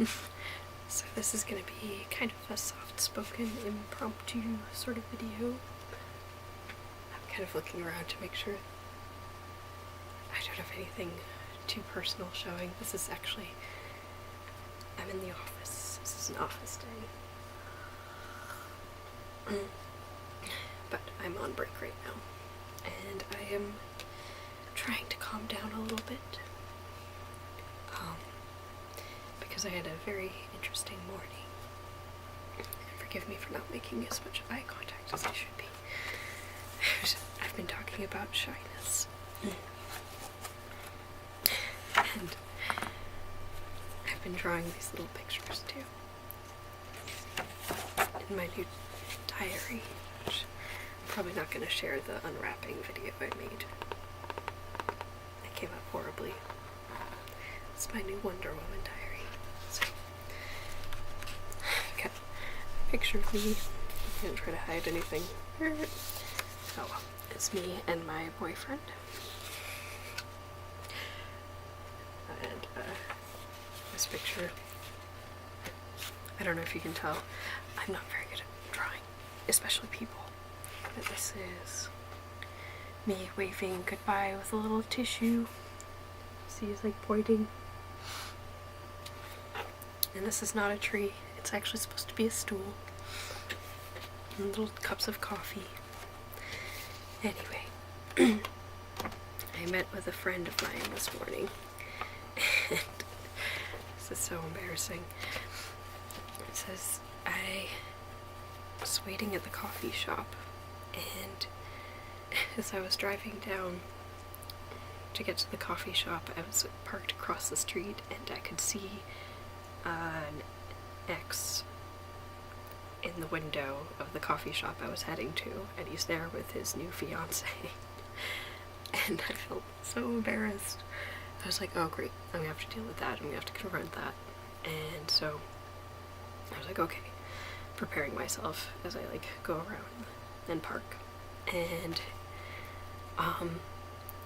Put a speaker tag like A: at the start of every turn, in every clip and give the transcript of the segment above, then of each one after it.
A: So this is going to be kind of a soft-spoken, impromptu sort of video. I'm kind of looking around to make sure I don't have anything too personal showing. This is actually, I'm in the office. This is an office day. But I'm on break right now, and I am trying to calm down a little bit, because I had a very interesting morning. And forgive me for not making as much eye contact as I should be. I've been talking about shyness. And I've been drawing these little pictures too in my new diary, which I'm probably not going to share the unwrapping video I made. It came out horribly. It's my new Wonder Woman diary. So, I've got a picture of me. I'm going to try to hide anything. Oh well, it's me and my boyfriend. And this picture, I don't know if you can tell, I'm not very good at drawing, especially people. But this is me waving goodbye with a little tissue. See, he's like pointing. And this is not a tree, it's actually supposed to be a stool. And little cups of coffee. Anyway, I met with a friend of mine this morning. And this is so embarrassing. It says, I was waiting at the coffee shop, and as I was driving down to get to the coffee shop, I was parked across the street, and I could see an ex in the window of the coffee shop I was heading to, and he's there with his new fiance. And I felt so embarrassed. I was like, oh great, I'm gonna have to deal with that, I'm gonna have to confront that. And so I was like, okay, preparing myself as I like go around and park. And I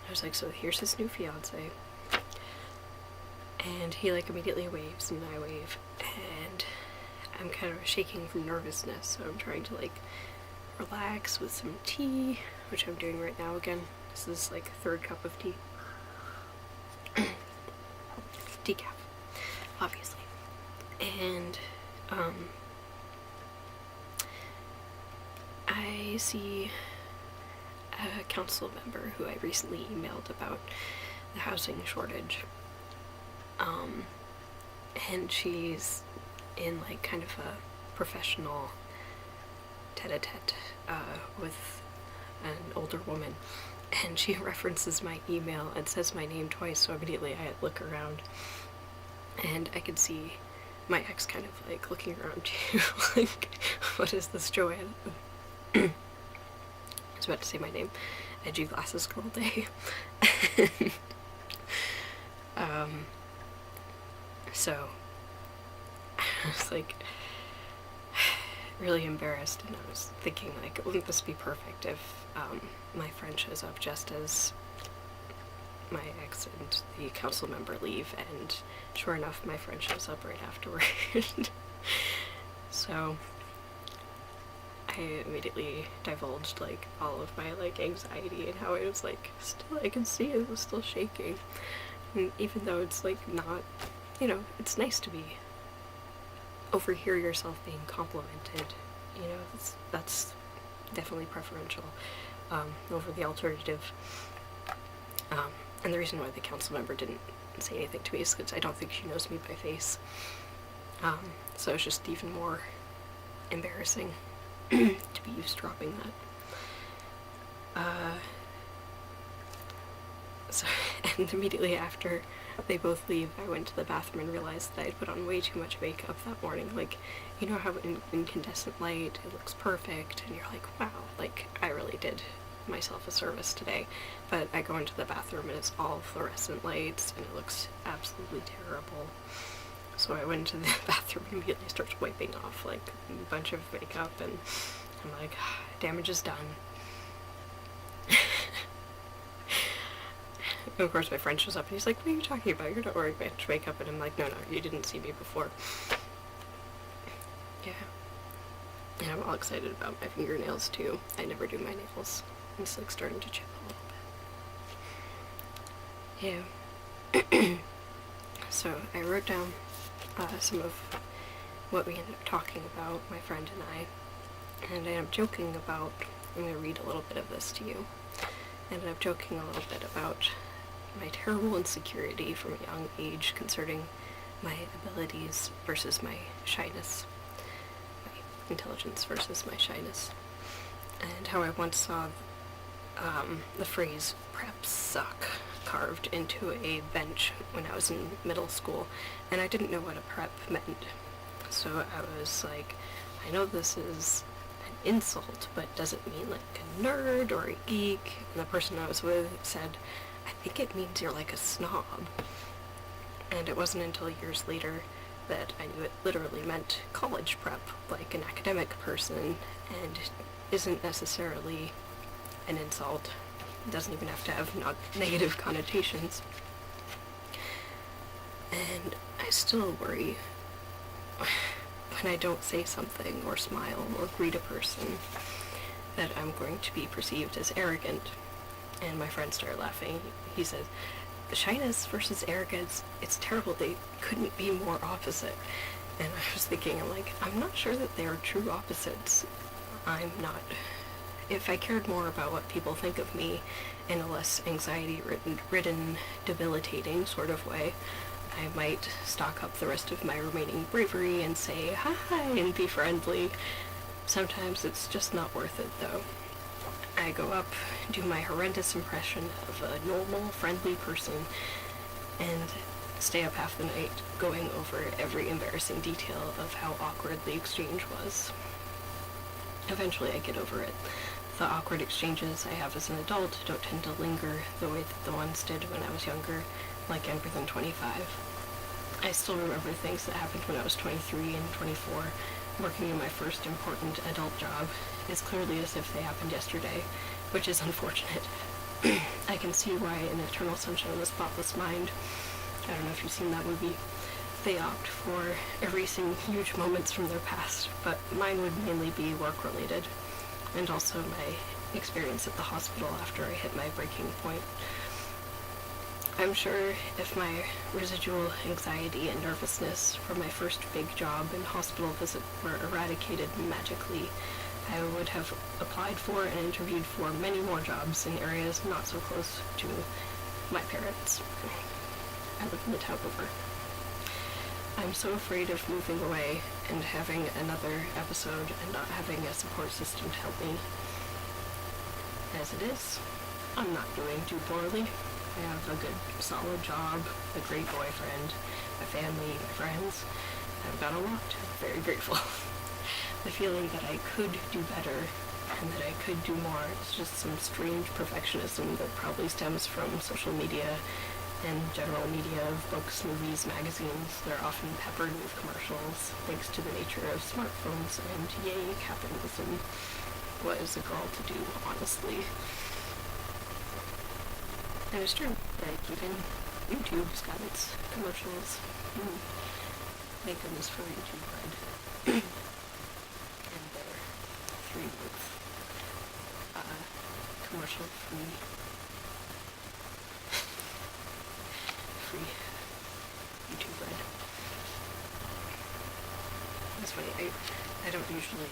A: was like, so here's his new fiance. And he like immediately waves and I wave, and I'm kind of shaking from nervousness, so I'm trying to like relax with some tea, which I'm doing right now again. This is like a third cup of tea. Decaf, obviously. And I see a council member who I recently emailed about the housing shortage. And she's in like kind of a professional tete-a-tete with an older woman, and she references my email and says my name twice, so immediately I look around and I could see my ex kind of like looking around too, like, what is this, Joanne? I was about to say my name, Edgy Glasses Girl Day. So I was like really embarrassed, and I was thinking like, wouldn't this be perfect if my friend shows up just as my ex and the council member leave, and sure enough my friend shows up right afterward. So I immediately divulged like all of my like anxiety and how I was like, still I can see it was still shaking. And even though it's like not, you know, it's nice to be overhear yourself being complimented, you know, that's definitely preferential over the alternative. And the reason why the council member didn't say anything to me is because I don't think she knows me by face. So it's just even more embarrassing to be eavesdropping that. So, and immediately after they both leave, I went to the bathroom and realized that I'd put on way too much makeup that morning. Like, you know how in incandescent light it looks perfect, and you're like, wow, like, I really did myself a service today. But I go into the bathroom and it's all fluorescent lights, and it looks absolutely terrible. So I went into the bathroom and immediately started wiping off, like, a bunch of makeup, and I'm like, damage is done. of course, my friend shows up and he's like, what are you talking about? You're not wearing much makeup. And I'm like, no, you didn't see me before. Yeah. And I'm all excited about my fingernails, too. I never do my nails. It's like starting to chip a little bit. Yeah. So I wrote down some of what we ended up talking about, my friend and I. And I am joking about, I'm going to read a little bit of this to you. I ended up joking a little bit about my terrible insecurity from a young age concerning my abilities versus my shyness. My intelligence versus my shyness. And how I once saw the phrase "preps suck" carved into a bench when I was in middle school, and I didn't know what a prep meant. So I was like, I know this is an insult, but does it mean like a nerd or a geek? And the person I was with said, I think it means you're like a snob. And it wasn't until years later that I knew it literally meant college prep, like an academic person, and isn't necessarily an insult. It doesn't even have to have negative connotations. And I still worry when I don't say something or smile or greet a person that I'm going to be perceived as arrogant. And my friend started laughing. He said, the shyness versus arrogance, it's terrible. They couldn't be more opposite. And I was thinking, I'm not sure that they are true opposites. I'm not. If I cared more about what people think of me in a less anxiety-ridden, debilitating sort of way, I might stock up the rest of my remaining bravery and say hi and be friendly. Sometimes it's just not worth it, though. I go up, do my horrendous impression of a normal, friendly person, and stay up half the night going over every embarrassing detail of how awkward the exchange was. Eventually I get over it. The awkward exchanges I have as an adult don't tend to linger the way that the ones did when I was younger than 25. I still remember things that happened when I was 23 and 24, working in my first important adult job, as clearly as if they happened yesterday, which is unfortunate. I can see why in Eternal Sunshine of the Spotless Mind, I don't know if you've seen that movie, they opt for erasing huge moments from their past, but mine would mainly be work-related, and also my experience at the hospital after I hit my breaking point. I'm sure if my residual anxiety and nervousness from my first big job and hospital visit were eradicated magically, I would have applied for and interviewed for many more jobs in areas not so close to my parents. I live in the town over. I'm so afraid of moving away and having another episode and not having a support system to help me. As it is, I'm not doing too poorly. I have a good, solid job, a great boyfriend, a family, my friends. I've got a lot. I'm very grateful. The feeling that I could do better and that I could do more is just some strange perfectionism that probably stems from social media and general media of books, movies, magazines. They're often peppered with commercials, thanks to the nature of smartphones and yay, capitalism. What is a girl to do, honestly? And it's true, even YouTube's got its commercials. Thank goodness for YouTube Red. And their 3-month commercial-free YouTube Red. It's funny, I don't usually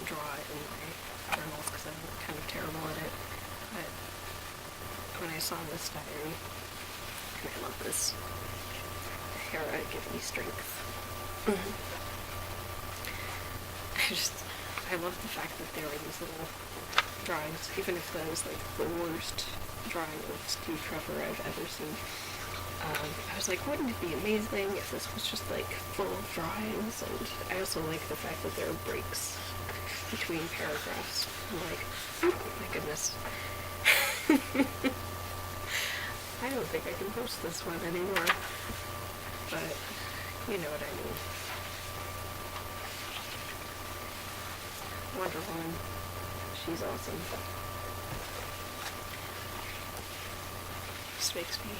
A: draw in my journals because I'm kind of terrible at it, but when I saw this diary, and I love this, Hera, give me strength. I love the fact that there were these little drawings, even if that was the worst drawing of Steve Trevor I've ever seen. I was like, wouldn't it be amazing if this was just full of drawings? And I also like the fact that there are breaks between paragraphs. I'm like, oh my goodness. I don't think I can post this one anymore, but you know what I mean. Wonder Woman, she's awesome. just makes me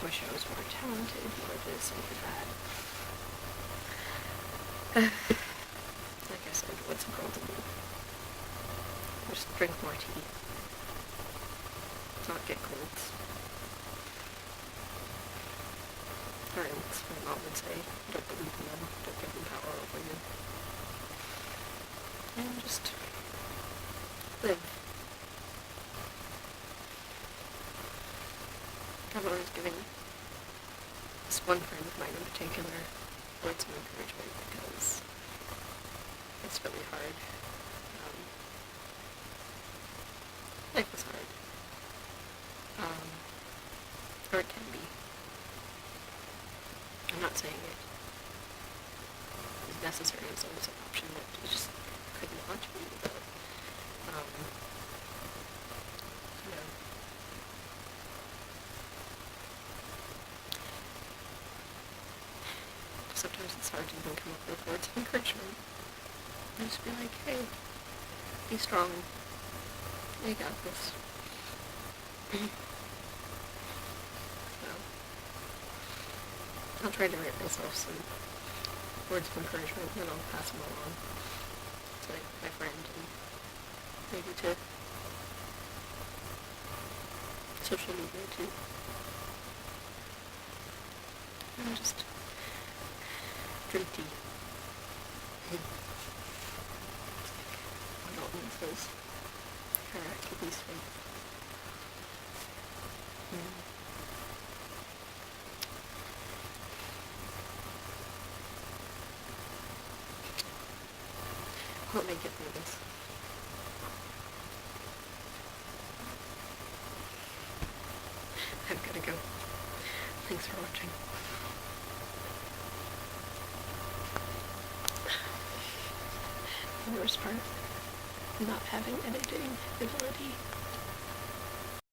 A: wish I was more talented, more this, more that. Like I said, what's a girl to do? Just drink more tea. Not get colds. Or else my mom would say, don't believe in them, don't give them power over you. And just live. I've always given this one friend of mine in particular words of encouragement because it's really hard. Life is hard. Or it can be. I'm not saying it is necessary as always an option that you just could not be, but, you know, sometimes it's hard to even come up with words of encouragement. And just be like, hey, be strong. You got this. So, I'll try to write myself some words of encouragement and I'll pass them along to my friend and maybe to social media too. And just drink tea. What all says. Keep these straight. Won't make it through this. I've gotta go. Thanks for watching. The worst part, not having editing ability.